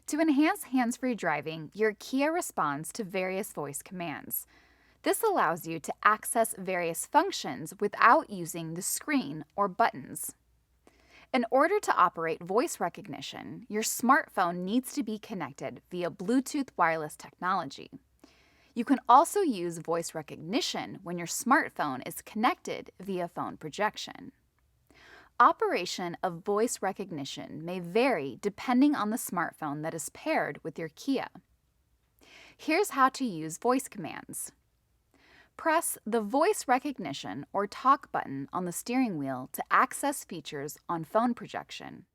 To enhance hands-free driving, your Kia responds to various voice commands. This allows you to access various functions without using the screen or buttons. In order to operate voice recognition, your smartphone needs to be connected via Bluetooth wireless technology. You can also use voice recognition when your smartphone is connected via phone projection. Operation of voice recognition may vary depending on the smartphone that is paired with your Kia. Here's how to use voice commands. Press the voice recognition or talk button on the steering wheel to access features on phone projection.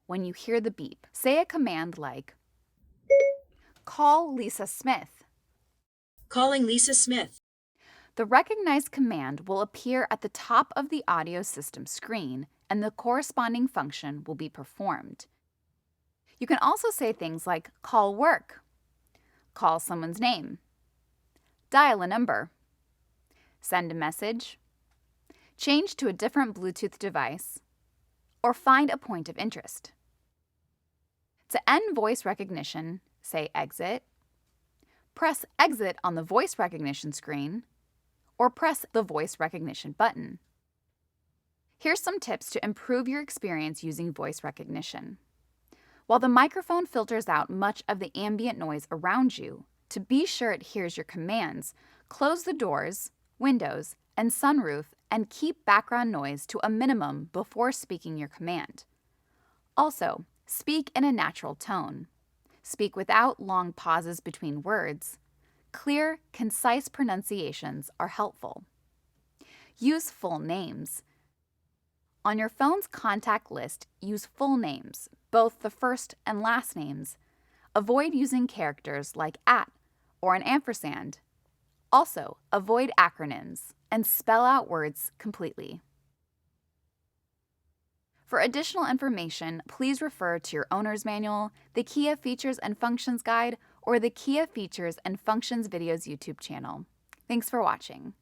When you hear the beep, say a command like, "Call Lisa Smith." Calling Lisa Smith. The recognized command will appear at the top of the audio system screen, and the corresponding function will be performed. You can also say things like call work, call someone's name, dial a number, send a message, change to a different Bluetooth device, or find a point of interest. To end voice recognition, say exit, press exit on the voice recognition screen, or press the voice recognition button. Here's some tips to improve your experience using voice recognition. While the microphone filters out much of the ambient noise around you, to be sure it hears your commands, close the doors, windows, and sunroof and keep background noise to a minimum before speaking your command. Also, speak in a natural tone. Speak without long pauses between words. Clear, concise pronunciations are helpful. Use full names. On your phone's contact list, use full names, both the first and last names. Avoid using characters like @ or an ampersand. Also, avoid acronyms and spell out words completely. For additional information, please refer to your owner's manual, the Kia Features and Functions Guide, or the Kia Features and Functions Videos YouTube channel. Thanks for watching.